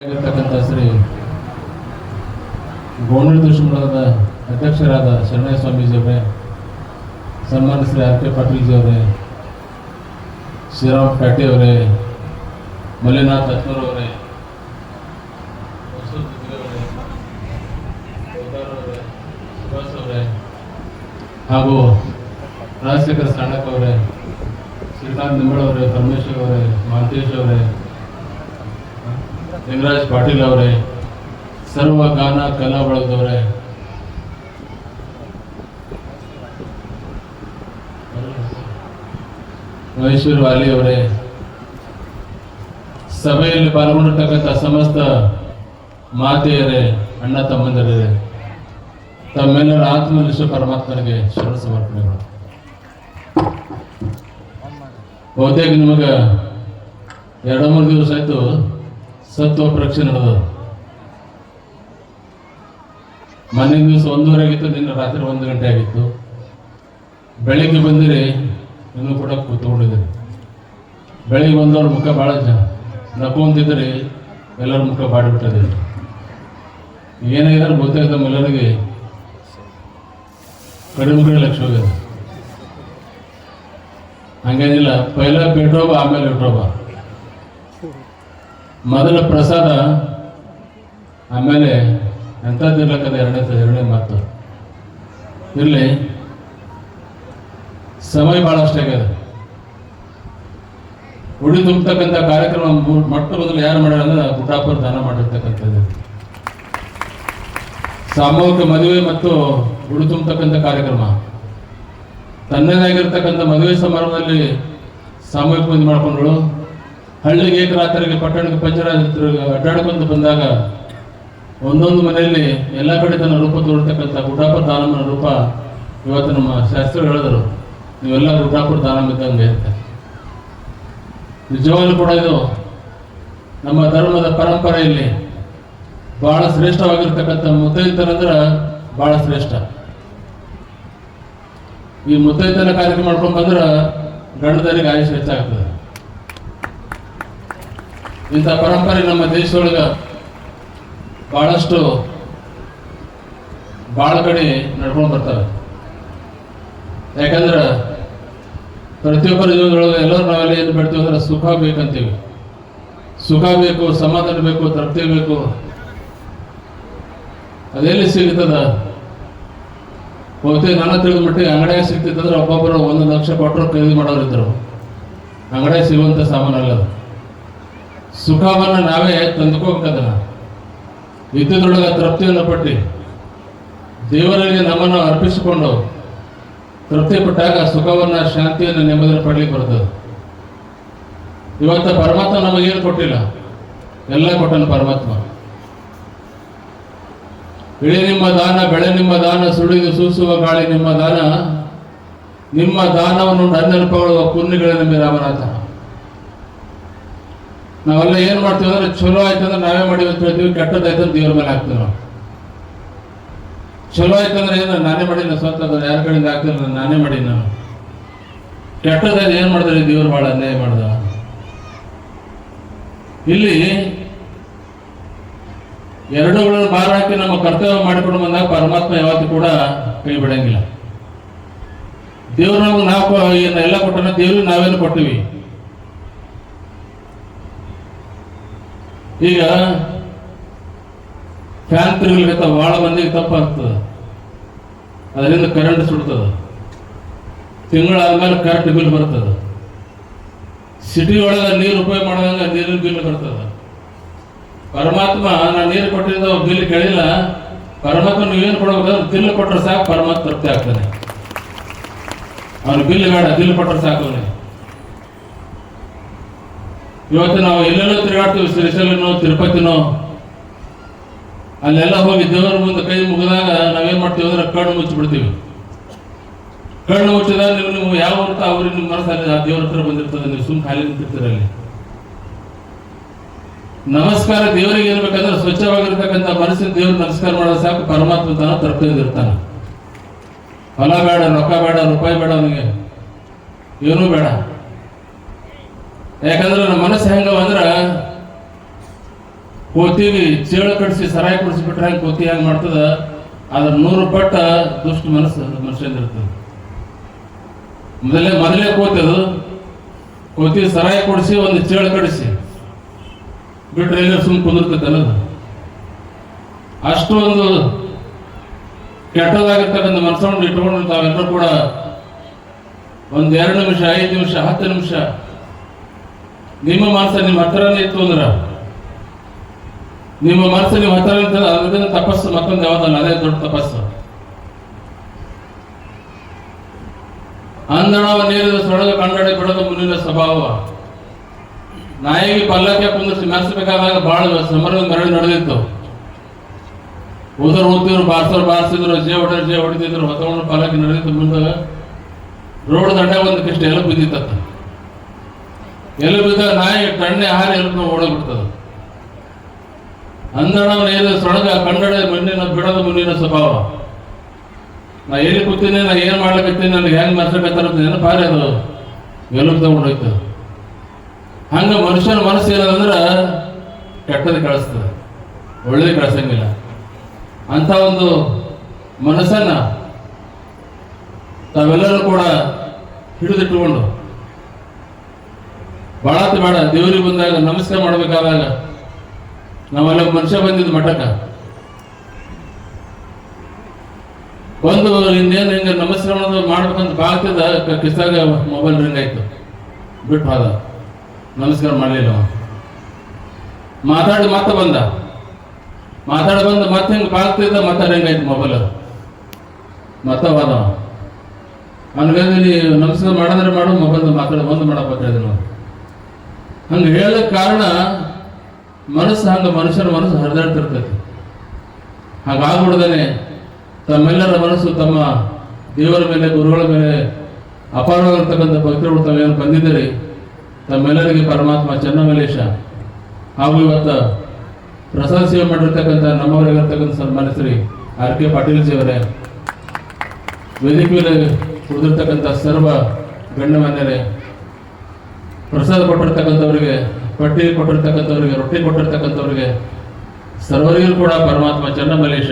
ಶ್ರೀ ಗೋಂಡಳ ದುಶ್ಮನದ ಅಧ್ಯಕ್ಷರಾದ ಶರಣಯ್ಯ ಸ್ವಾಮೀಜಿಯವರೇ, ಸನ್ಮಾನ್ಯ ಶ್ರೀ ಆರ್ ಕೆ ಪಾಟೀಲ್ಜಿಯವರೇ, ಶ್ರೀರಾಮ್ ಪ್ಯಾಟಿ ಅವರೇ, ಮಲ್ಲಿನಾಥ್ ಅತ್ನೂರವರೇ, ಸುಭಾಷ್ ಅವರೇ ಹಾಗೂ ರಾಜಶೇಖರ್ ಸಾಣಕ್ ಅವರೇ, ಶ್ರೀಕಾಂತ್ ನಿಂಬಳ ಅವರೇ, ಪರಮೇಶ್ವರ್ ಅವರೇ, ಮಾಂತೇಶ್ ಅವರೇ, ಲಿಂಗರಾಜ್ ಪಾಟೀಲ್ ಅವರೇ, ಸರ್ವ ಗಾನ ಕಲಾ ಬಳಗದವರೇ, ಮಹೇಶ್ವರ್ ವಾಲಿ ಅವರೇ, ಸಭೆಯಲ್ಲಿ ಪಾಲ್ಗೊಂಡಿರ್ತಕ್ಕಂಥ ಸಮಸ್ತ ಮಾತೆಯರೇ, ಅಣ್ಣ ತಮ್ಮಂದಿರೇ, ತಮ್ಮೆಲ್ಲರ ಆತ್ಮನಿಷ್ಠ ಪರಮಾತ್ಮನಿಗೆ ಶರಣ ಸಮರ್ಪಣೆಗಳು. ಬಹುತೇಕ ನಿಮಗೆ 2-3 ದಿವಸ ಆಯ್ತು ಸತ್ವ ಪರೀಕ್ಷೆ ನಡೆದ. ಮೊನ್ನೆ ದಿವಸ 1:30 ಆಗಿತ್ತು, ನಿನ್ನೆ ರಾತ್ರಿ 1 ಗಂಟೆ ಆಗಿತ್ತು. ಬೆಳಿಗ್ಗೆ ಬಂದಿರಿ, ಇನ್ನೂ ಕೂಡ ಕೂತ್ಕೊಂಡಿದ್ದೀರಿ. ಬೆಳಿಗ್ಗೆ ಬಂದವ್ರ ಮುಖ ಭಾಳ ನಕ್ಕೊಂತಿದ್ರಿ, ಎಲ್ಲರ ಮುಖ ಬಾಡಿಬಿಟ್ಟಿದ್ದೀರಿ. ಏನಾಗಿದ್ದಾರೆ ಬಹುತೇಕ ತಮ್ಮೆಲ್ಲರಿಗೆ ಕಡಿಮೆ ಲಕ್ಷ ಹೋಗಿದೆ. ಹಂಗೇನಿಲ್ಲ, ಪೈಲ ಪೇಟ್ರೋಬ ಆಮೇಲೆ ಇಟ್ರೋಬ. ಮೊದಲ ಪ್ರಸಾದ, ಆಮೇಲೆ ಎಂಥದ್ದಿರ್ಲಕ್ಕದ ಎರಡನೇ ಮಾತು ಇರಲಿ. ಸಮಯ ಭಾಳಷ್ಟು ಆಗ್ಯದ. ಉಡಿ ತುಂಬತಕ್ಕಂಥ ಕಾರ್ಯಕ್ರಮ ಮೊಟ್ಟ ಮೊದಲು ಯಾರು ಮಾಡ್ಯಾರ ಅಂದ್ರೆ ಗುಡ್ಡಾಪುರ ದಾನ ಮಾಡಿರ್ತಕ್ಕಂಥದ್ದು. ಸಾಮೂಹಿಕ ಮದುವೆ ಮತ್ತು ಉಡಿ ತುಂಬತಕ್ಕಂಥ ಕಾರ್ಯಕ್ರಮ, ತನ್ನದಾಗಿರ್ತಕ್ಕಂಥ ಮದುವೆ ಸಮಾರಂಭದಲ್ಲಿ ಸಾಮೂಹಿಕ ಮದುವೆ ಮಾಡ್ಕೊಂಡ್ರು. ಹಳ್ಳಿಗೆ ಏಕರಾತ್ರಿಗೆ ಪಟ್ಟಣಕ್ಕೆ ಪಂಚರ ಅಡ್ಡಾಡ್ಕೊಂಡು ಬಂದಾಗ ಒಂದೊಂದು ಮನೆಯಲ್ಲಿ ಎಲ್ಲ ಕಡೆ ತನ್ನ ರೂಪ ತೋರ್ತಕ್ಕಂಥ ಗುಡ್ಡಾಪುರ ದಾನಮ್ಮನ ರೂಪ ಇವತ್ತು ನಮ್ಮ ಶಾಸ್ತ್ರಿಗಳು ಹೇಳಿದರು, ನೀವೆಲ್ಲ ಗುಡ್ಡಾಪುರ ದಾನಮ್ಮ ಇದ್ದಂಗೆ ಅಂತ. ನಿಜವಾಗ್ಲೂ ಕೂಡ ಇದು ನಮ್ಮ ಧರ್ಮದ ಪರಂಪರೆಯಲ್ಲಿ ಬಹಳ ಶ್ರೇಷ್ಠವಾಗಿರ್ತಕ್ಕಂಥ ಮುತ್ತೈದತನಂದ್ರೆ ಬಹಳ ಶ್ರೇಷ್ಠ. ಈ ಮುತ್ತೈದತನ ಕಾರ್ಯಕ್ರಮ ಮಾಡ್ಕೊಂಡು ಬಂದ್ರೆ ಗಂಡದರಿಗೆ ಆಯುಷ್ಯ ಹೆಚ್ಚಾಗ್ತದೆ. ಇಂಥ ಪರಂಪರೆ ನಮ್ಮ ದೇಶದೊಳಗೆ ಭಾಳ ಕಡೆ ನಡ್ಕೊಂಡು ಬರ್ತವೆ. ಯಾಕಂದ್ರೆ ಪ್ರತಿಯೊಬ್ಬರ ಜೀವನದೊಳಗೆ ಎಲ್ಲರೂ ನಾವೆಲ್ಲ ಏನು ಬಿಡ್ತೀವಿ ಅಂದ್ರೆ ಸುಖ ಬೇಕಂತೀವಿ. ಸುಖ ಬೇಕು, ಸಮಾಧಾನ ಬೇಕು, ತೃಪ್ತಿ ಬೇಕು. ಅದೆಲ್ಲಿ ಸಿಗ್ತದ? ಬಹುತೇಕ ನನ್ನ ತಿಳಿದ ಮಟ್ಟಿಗೆ ಅಂಗಡಿಯಾಗ ಸಿಗ್ತಿತ್ತಂದ್ರೆ ಒಬ್ಬೊಬ್ಬರು 1 ಲಕ್ಷ ಕೊಟ್ಟರು ಖರೀದಿ ಮಾಡೋರು ಇದ್ರು. ಅಂಗಡಿಯಾಗ ಸಿಗುವಂಥ ಸಾಮಾನಲ್ಲ. ಸುಖವನ್ನು ನಾವೇ ತಂದುಕೋಬೇಕದನ್ನ. ವಿದ್ಯುದೊಳಗೆ ತೃಪ್ತಿಯನ್ನು ಪಟ್ಟು ದೇವರಿಗೆ ನಮ್ಮನ್ನು ಅರ್ಪಿಸಿಕೊಂಡು ತೃಪ್ತಿ ಪಟ್ಟಾಗ ಸುಖವನ್ನು, ಶಾಂತಿಯನ್ನು, ನೆಮ್ಮದಿಯನ್ನು ಪಡಲಿಕ್ಕೆ ಬರ್ತದೆ. ಇವತ್ತು ಪರಮಾತ್ಮ ನಮಗೇನು ಕೊಟ್ಟಿಲ್ಲ, ಎಲ್ಲ ಕೊಟ್ಟನು ಪರಮಾತ್ಮ. ಇಳಿ ನಿಮ್ಮ ದಾನ, ಬೆಳೆ ನಿಮ್ಮ ದಾನ, ಸುಳಿದು ಸೂಸುವ ಗಾಳಿ ನಿಮ್ಮ ದಾನ, ನಿಮ್ಮ ದಾನವನ್ನು ನೆನಪುಗೊಳ್ಳುವ ಪುಣ್ಯಗಳ ನಿಮ್ಮ ರಾಮನಾಥ. ನಾವೆಲ್ಲ ಏನು ಮಾಡ್ತೀವಿ ಅಂದ್ರೆ ಚಲೋ ಆಯ್ತಂದ್ರೆ ನಾವೇ ಮಾಡಿವಿ ಅಂತ ಹೇಳ್ತೀವಿ, ಕೆಟ್ಟದಾಯ್ತಂದ್ರೆ ದೇವ್ರ ಮೇಲೆ ಹಾಕ್ತೀವಿ ನಾವು. ಚಲೋ ಆಯ್ತಂದ್ರೆ ಏನು ನಾನೇ ಮಾಡೀನಿ, ಸ್ವಂತ ಯಾರ ಕಡೆಯಿಂದ ಆಗ್ತಿಲ್ಲ, ನಾನೇ ಮಾಡೀನಿ ನಾನು. ಕೆಟ್ಟದಾಯ್ತು ಏನು ಮಾಡಿದ್ರೆ ದೇವ್ರು ಭಾಳ ಅನ್ಯಾಯ ಮಾಡ್ದ. ಇಲ್ಲಿ ಎರಡೂಗಳನ್ನು ಬಾರ ಹಾಕಿ ನಮ್ಮ ಕರ್ತವ್ಯ ಮಾಡಿಕೊಂಡು ಬಂದಾಗ ಪರಮಾತ್ಮ ಯಾವತ್ತೂ ಕೂಡ ಕೈ ಬಿಡಂಗಿಲ್ಲ. ದೇವ್ರು ನಮ್ಗೆ ನಾವು ಎಲ್ಲ ಕೊಟ್ಟನ, ದೇವ್ರಿಗೆ ನಾವೇನು ಕೊಟ್ಟಿವಿ. ಈಗ ಫ್ಯಾನ್ ತಿರುಗಲಿಕ್ಕೆ ಭಾಳ ಮಂದಿಗೆ ತಪ್ಪಾಗ್ತದೆ, ಅದರಿಂದ ಕರೆಂಟ್ ಸುಡ್ತದೆ. ತಿಂಗಳಾದ್ಮೇಲೆ ಕರೆಂಟ್ ಬಿಲ್ ಬರ್ತದೆ. ಸಿಟಿ ಒಳಗೆ ನೀರು ಉಪಯೋಗ ಮಾಡಿದಂಗೆ ನೀರಿನ ಬಿಲ್ ಬರ್ತದೆ. ಪರಮಾತ್ಮ ನಾನು ನೀರು ಕೊಟ್ಟಿದ್ದ ಬಿಲ್ ಕೇಳಿಲ್ಲ. ಪರಮಾತ್ಮ ನೀವೇನು ಕೊಡ್ಬೇಕಂದ್ರೆ ಬಿಲ್ ಕೊಟ್ಟರೆ ಸಾಕು, ಪರಮಾತ್ಮ ತೃಪ್ತಿ ಆಗ್ತಾನೆ. ಅವನು ಬಿಲ್ ಬೇಡ, ಬಿಲ್ ಕೊಟ್ಟರೆ ಸಾಕು ಅವನಿಗೆ. ಇವತ್ತು ನಾವು ಎಲ್ಲೆಲ್ಲೋ ತಿರುಗಾಡ್ತೀವಿ, ಶ್ರೀಶೈಲನೋ ತಿರುಪತಿನೋ, ಅಲ್ಲೆಲ್ಲ ಹೋಗಿ ದೇವರ ಮುಂದೆ ಕೈ ಮುಗಿದಾಗ ನಾವೇನು ಮಾಡ್ತೀವಿ ಅಂದ್ರೆ ಕಣ್ಣು ಮುಚ್ಚಿಬಿಡ್ತೀವಿ. ಕಣ್ಣು ಮುಚ್ಚಿದಾಗ ನೀವು ಯಾವ ಅಂತ ಅವ್ರಿಗೆ ನಿಮ್ಮ ಮನಸ್ಸಲ್ಲಿ ಆ ದೇವ್ರ ಹತ್ರ ಬಂದಿರ್ತದೆ, ನೀವು ಸುಮ್ಮನೆ ಖಾಲಿ ನಿಂತಿರ್ತೀರಲ್ಲಿ. ನಮಸ್ಕಾರ ದೇವರಿಗೆ ಏನ್ಬೇಕಂದ್ರೆ ಸ್ವಚ್ಛವಾಗಿರ್ತಕ್ಕಂಥ ಮನಸ್ಸಿನ ದೇವ್ರಿಗೆ ನಮಸ್ಕಾರ ಮಾಡೋದು ಸಾಕು, ಪರಮಾತ್ಮ ತಾನ ತೃಪ್ತಿಯಿಂದಿರ್ತಾನೆ. ಹೊಲ ಬೇಡ, ರೊಕ್ಕ ಬೇಡ, ರೂಪಾಯಿ ಬೇಡ, ಅವನಿಗೆ ಏನೂ ಬೇಡ. ಯಾಕಂದ್ರೆ ನಮ್ಮ ಮನಸ್ಸು ಹೆಂಗವ ಅಂದ್ರೆ ಕೋತಿಗೆ ಚೇಳು ಕಡಿಸಿ ಸರಾಯಿ ಕುಡಿಸಿಬಿಟ್ರೆ ಹೆಂಗೆ ಕೋತಿ ಹೆಂಗೆ ಮಾಡ್ತದ, ಅದ್ರ 100 ಪಟ್ಟ ದುಷ್ಟ ಮನಸ್ಸು ಮನುಷ್ಯಂದಿರ್ತದೆ. ಮೊದಲೇ ಕೋತಿ ಸರಾಯಿ ಕೊಡಿಸಿ ಒಂದು ಚೇಳು ಕಡಿಸಿ ಬಿಟ್ರೆ ಎಲ್ಲ ಸುಮ್ಮನೆ ಕುಂದಿರ್ತೈತಲ್ಲ. ಅಷ್ಟು ಒಂದು ಕೆಟ್ಟದಾಗಿರ್ತಕ್ಕಂಥ ಮನಸ್ಸನ್ನು ಇಟ್ಕೊಂಡು ತಾವೆಲ್ಲರೂ ಕೂಡ ಒಂದು 2 ನಿಮಿಷ 5 ನಿಮಿಷ 10 ನಿಮಿಷ ನಿಮ್ಮ ಮನಸ್ಸು ನಿಮ್ಮ ಹತ್ರನೇ ಇತ್ತು ಅಂದ್ರೆ, ನಿಮ್ಮ ಮನಸ್ಸು ನಿಮ್ಮ ಹತ್ರ ಅದರಿಂದ ತಪಸ್ಸು ಮತ್ತೊಂದು ಯಾವುದಲ್ಲ, ಅದೇ ದೊಡ್ಡ ತಪಸ್ಸು. ಅಂದಣವ ನೀರಿದ ಸೊಳಗ ಕಂಡಡೆ ಬಿಡದ ಮುನಿನ ಸ್ವಭಾವ. ನಾಯಿಗೆ ಪಲ್ಲಕ್ಕೆ ಕುಂದಿಸಿ ಮೆರೆಸಬೇಕಾದಾಗ ಬಹಳ ಸಮರದ ಮೆರಳಿ ನಡೆದಿತ್ತು. ಊದಿದ್ರು ಬಾರಿಸಿದ್ರು ಜೇ ಹೊಡೆದಿದ್ರು ಹೊತ್ತಕೊಂಡು ಪಲ್ಲಕ್ಕೆ ನಡೆದಿತ್ತು. ಮುಂದೆ ರೋಡ್ ದಂಡ ಒಂದಕ್ಕಿಷ್ಟು ಎಲು ಬಿದ್ದಿತ್ತ. ಎಲು ಬಿದ್ದಾಗ ನಾಯಿ ಕಣ್ಣೆ ಹಾರಿ ಎಲು ಓಡೋಗ್ಬಿಡ್ತದ. ಅಂದಣವ ನೀರಿದ ಸೊಳಗ ಕಂಡಡೆ ಬಿಡದ ಮುನಿನ ಸ್ವಭಾವ. ನಾ ಎಲ್ಲಿ ಕೂತೀನಿ, ನಾ ಏನು ಮಾಡ್ಲಿಕ್ಕತ್ತೀನಿ, ನನಗೆ ಹೆಂಗೆ ಮೆರ್ಸಕತ್ತಾರ ನೆನಪಾರಿ ಅದು ಎಲುಬು ತಗೊಂಡೋಯ್ತು. ಹಂಗೆ ಮನುಷ್ಯನ ಮನಸ್ಸು ಏನದಂದ್ರೆ ಕೆಟ್ಟದ್ದು ಕಳಿಸ್ತದೆ, ಒಳ್ಳೇದು ಕಳಿಸಂಗಿಲ್ಲ. ಅಂಥ ಒಂದು ಮನಸ್ಸನ್ನ ತಾವೆಲ್ಲರೂ ಕೂಡ ಹಿಡಿದಿಟ್ಟುಕೊಂಡು ಬಾಳತ್ ಬೇಡ, ದೇವರಿಗೆ ಬಂದಾಗ ನಮಸ್ಕಾರ ಮಾಡಬೇಕಾದಾಗ ನಾವೆಲ್ಲ ಮನುಷ್ಯ ಬಂದಿದ್ದು ಮಠಕ್ಕ ಒಂದು ಇನ್ನೇನು ಹಿಂಗೆ ನಮಸ್ಕಾರ ಮಾಡ್ಬೇಕಂತ ಬಾಗ್ತಿದ್ದ ಕಿಸಾಗ ಮೊಬೈಲ್ ರಿಂಗ್ ಆಯ್ತು, ಬಿಟ್ಟು ಹೋದ. ನಮಸ್ಕಾರ ಮಾಡಲಿಲ್ಲ. ಮಾತಾಡಿ ಮತ್ತೆ ಬಂದ ಮತ್ತೆ ಹಿಂಗೆ ಬಾಗ್ತಿದ್ದ, ಮತ್ತೆ ರಿಂಗ್ ಆಯ್ತು ಮೊಬೈಲ್, ಮತ್ತೆ ಹೋದ. ಹಂಗಾಗಿ ನೀ ನಮಸ್ಕಾರ ಮಾಡಿದ್ರೆ ಮಾಡು, ಮೊಬೈಲ್ ಬಂದು ಮಾಡಪ್ಪ ನಾವು. ಹಂಗೆ ಹೇಳಕ್ ಕಾರಣ ಮನಸ್ಸು ಹಂಗೆ ಮನುಷ್ಯನ ಮನಸ್ಸು ಹರಿದಾಡ್ತಿರ್ತೈತಿ. ಹಾಗಾಗ್ಬಿಡ್ದೇನೆ ತಮ್ಮೆಲ್ಲರ ಮನಸ್ಸು ತಮ್ಮ ದೇವರ ಮೇಲೆ ಗುರುಗಳ ಮೇಲೆ ಅಪಾರವಾಗಿರ್ತಕ್ಕಂಥ ಭಕ್ತರು ತಾವೇನು ಬಂದಿದ್ದೀರಿ. ತಮ್ಮೆಲ್ಲರಿಗೆ ಪರಮಾತ್ಮ ಚನ್ನಮಲ್ಲೇಶ ಹಾಗೂ ಇವತ್ತು ಪ್ರಸಾದ ಸೇವೆ ಮಾಡಿರ್ತಕ್ಕಂಥ ನಮ್ಮವರಿಗಿರ್ತಕ್ಕಂಥ ಸನ್ಮಾನ್ಯ ಶ್ರೀ R.K. ಪಾಟೀಲ್ ಜಿಯವರೇ, ವೇದಿಕೆಯಲ್ಲಿ ಕುಡಿದಿರ್ತಕ್ಕಂಥ ಸರ್ವ ಗಣ್ಯಮಾನ್ಯರೇ, ಪ್ರಸಾದ ಕೊಟ್ಟಿರ್ತಕ್ಕಂಥವ್ರಿಗೆ, ಪಟ್ಟಿ ಕೊಟ್ಟಿರ್ತಕ್ಕಂಥವ್ರಿಗೆ, ರೊಟ್ಟಿ ಕೊಟ್ಟಿರ್ತಕ್ಕಂಥವ್ರಿಗೆ ಸರ್ವರಿಗೂ ಕೂಡ ಪರಮಾತ್ಮ ಚನ್ನಮಲ್ಲೇಶ